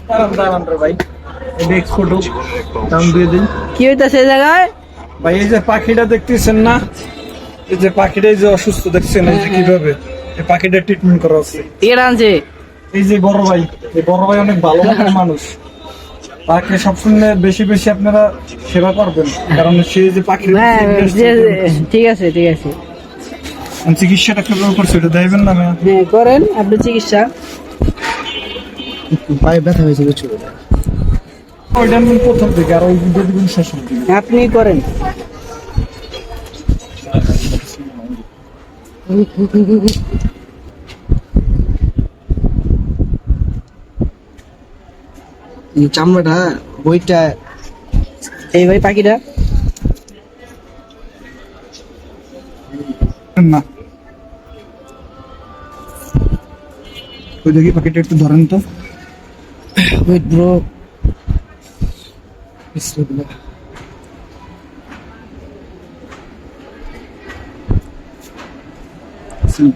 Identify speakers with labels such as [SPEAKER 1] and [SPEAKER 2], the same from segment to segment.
[SPEAKER 1] দাঁড়ান রে ভাই, এটা এক্সপোর্ট দাম দিয়ে দিন।
[SPEAKER 2] কি হইতাছে এই জায়গায়?
[SPEAKER 1] ভাই এই যে পাখিটা দেখতেছেন না, এই যে পাখিটা এই যে অসুস্থ দেখছেন, এই যে কিভাবে এই পাখিটা ট্রিটমেন্ট করা হচ্ছে।
[SPEAKER 2] এটা আনছে
[SPEAKER 1] এই যে বড় ভাই, এই বড় ভাই অনেক ভালো মনের মানুষ, তাকে সবসময় বেশি বেশি আপনারা সেবা করবেন, কারণ সে যে পাখির
[SPEAKER 2] হ্যাঁ, ঠিক আছে ঠিক আছে,
[SPEAKER 1] চিকিৎসাটা কিভাবে করছে এটা দেখবেন না?
[SPEAKER 2] হ্যাঁ করেন আপনি চিকিৎসা।
[SPEAKER 1] পায়ে ব্যথা হয়েছে কিছু, ওইটা আমি প্রথম থেকে আর ওই দিন শেষ অবধি।
[SPEAKER 2] আপনি করেন।
[SPEAKER 3] চামড়াটা বইটা
[SPEAKER 2] এই ভাই পাখিটা
[SPEAKER 1] না, ওই দেখি পাখিটা একটু ধরেন তো।
[SPEAKER 3] ওয়েট ব্রো,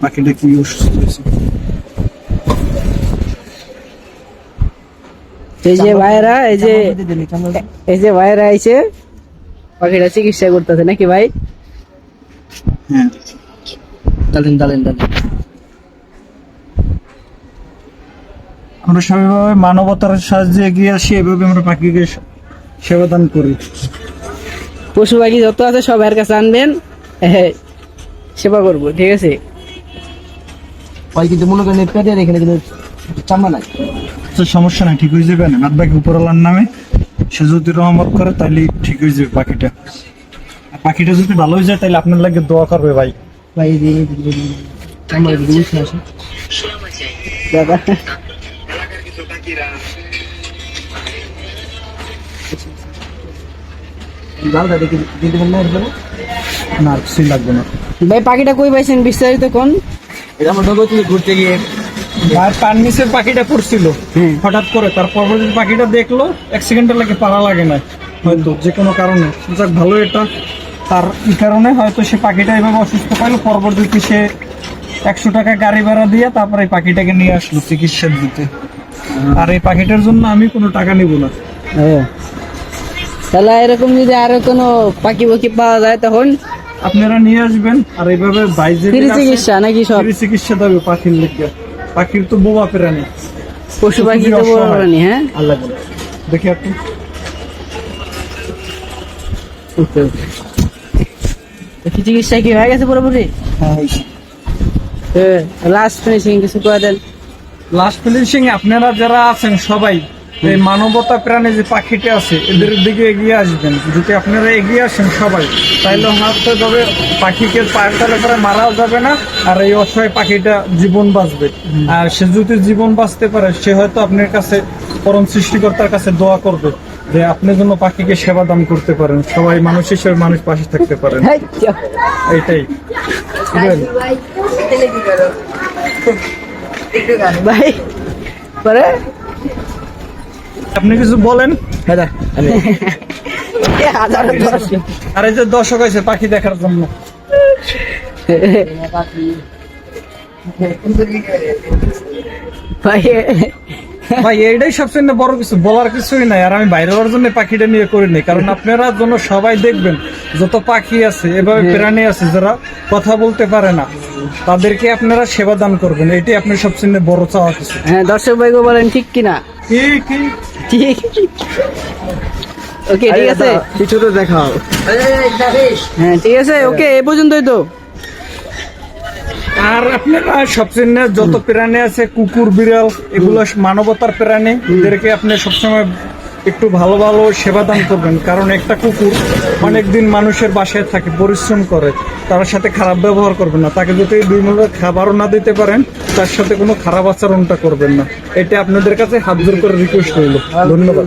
[SPEAKER 1] পাখিটা কি অসুস্থ হয়েছে?
[SPEAKER 2] এই যে ভাইরা, এই যে ভাইরা আইছে পাখিটা চিকিৎসা করতেছে নাকি ভাই?
[SPEAKER 1] হ্যাঁ,
[SPEAKER 3] ডালেন ডালেন ডালেন।
[SPEAKER 1] আমরা সবাই মানবতার সাহায্যে এগিয়ে আসি, এভাবে আমরা পাখিকে সেবা দান করি।
[SPEAKER 2] পশু পাখি যত আছে সব এর কাছে আনবেন, সেবা করবো, ঠিক আছে?
[SPEAKER 3] ওই কিন্তু মনে করেন পেটের এখানে কিন্তু চামড়া নাই,
[SPEAKER 1] তো সমস্যা নাই, ঠিক হয়ে যাবে না। বাদ বাকি উপরওয়ালার নামে, সে যদি রহমত করে তাহলে ঠিক হয়ে যাবে পাখিটা। আর পাখিটা যদি ভালো হয়ে যায় তাহলে আপনার লাগে দোয়া করবে ভাই।
[SPEAKER 3] ভাই এই যে চামড়া যদি উঠে আসে
[SPEAKER 2] দাদা
[SPEAKER 3] লালটা দেখে দিতে পারেন না এরপরে?
[SPEAKER 1] না আর কিছুই লাগবে না।
[SPEAKER 2] ভাই পাখিটা কই পাইছেন বিস্তারিত কোন?
[SPEAKER 3] এটা আমরা ডগো থেকে ঘুরতে গিয়ে
[SPEAKER 1] আর তার নিচে পাখিটা পড়ছিল হঠাৎ করে, তারপর যদি পাখিটা দেখলো 1 সেকেন্ডের লাগে পাড়া লাগে না, হয়তো যে কোনো কারণে। যাক ভালো, এটা তার এই কারণে হয়তো সে পাখিটা এভাবে অসুস্থ পাইলো, পরবর্তীতে সে 100 টাকা গাড়ি ভাড়া দিয়ে তারপর এই পাখিটাকে নিয়ে আসলো চিকিৎসা দিতে। আর এই পাখিটার জন্য আমি কোনো টাকা নিব না।
[SPEAKER 2] তাহলে এরকম যদি আরো কোনো পাখি পাখি পাওয়া যায় তখন
[SPEAKER 1] আপনারা নিয়ে আসবেন। আর এইভাবে বাইরে
[SPEAKER 2] ফ্রি চিকিৎসা নাকি সব?
[SPEAKER 1] ফ্রি চিকিৎসা দেবে পাখির লিগে। পাখির তো বোবা প্রাণী,
[SPEAKER 2] পশু পাখি তো বড় প্রাণী। হ্যাঁ,
[SPEAKER 1] আল্লাহ দেখি আপনি
[SPEAKER 2] কি চিকিৎসা কি হয়ে গেছে পুরোপুরি?
[SPEAKER 1] হ্যাঁ,
[SPEAKER 2] লাস্ট ফিনিশিং কিছু করে দেন।
[SPEAKER 1] লাস্ট ফিনিশিং আপনারা যারা আছেন সবাই এই মানবতা প্রাণী যে পাখিটা আছে এদের দিকে এগিয়ে আসবেন। যদি আপনারা এগিয়ে আসেন সবাই, তাইলে হয়তো তবে পাখিকে পায়ের তলে করে মারাও যাবে না, আর এই অসহায় পাখিটা জীবন বাঁচবে। আর সে যদি জীবন বাঁচতে পারে, সে হয়তো আপনার কাছে পরম সৃষ্টিকর্তার কাছে দোয়া করবে যে আপনি যেন পাখিকে সেবা দান করতে পারেন, সবাই মানুষ হিসেবে মানুষ পাশে থাকতে পারেন। এইটাই
[SPEAKER 2] ভাই পরে
[SPEAKER 1] আপনি কিছু বলেন। আর এই যে দর্শক আছে পাখি দেখার জন্য,
[SPEAKER 2] ভাই
[SPEAKER 1] ভাই এইটাই সবচেয়ে বড় কিছু, বলার কিছুই নাই। আর আমি বাইরে হওয়ার জন্য পাখিটা নিয়ে করিনি, কারণ আপনারা জন্য সবাই দেখবেন যত পাখি আছে এভাবে প্রাণী আছে যারা কথা বলতে পারে না, তাদেরকে আপনারা সেবা দান করবেন। এটাই আপনার সবচেয়ে বড় চাওয়া কিছু।
[SPEAKER 2] হ্যাঁ, দর্শক ভাইকে বলেন ঠিক কিনা?
[SPEAKER 1] ঠিক
[SPEAKER 2] ঠিক, ওকে ঠিক আছে,
[SPEAKER 3] কিছুটা দেখাও।
[SPEAKER 2] হ্যাঁ ঠিক আছে, ওকে এই পর্যন্তই তো।
[SPEAKER 1] আর আপনারা সবচেয়ে যত প্রাণী আছে, কুকুর বিড়াল, এগুলো মানবতার প্রাণী, এদেরকে আপনি সবসময় একটু ভালো ভালো সেবা দান করবেন। কারণ একটা কুকুর অনেকদিন মানুষের বাসায় থাকে, পরিশ্রম করে, তার সাথে খারাপ ব্যবহার করবেন না। তাকে যদি 2 মুঠো খাবারও না দিতে পারেন, তার সাথে কোনো খারাপ আচরণটা করবেন না। এটা আপনাদের কাছে হাত জোর করে রিকোয়েস্ট রইল। ধন্যবাদ।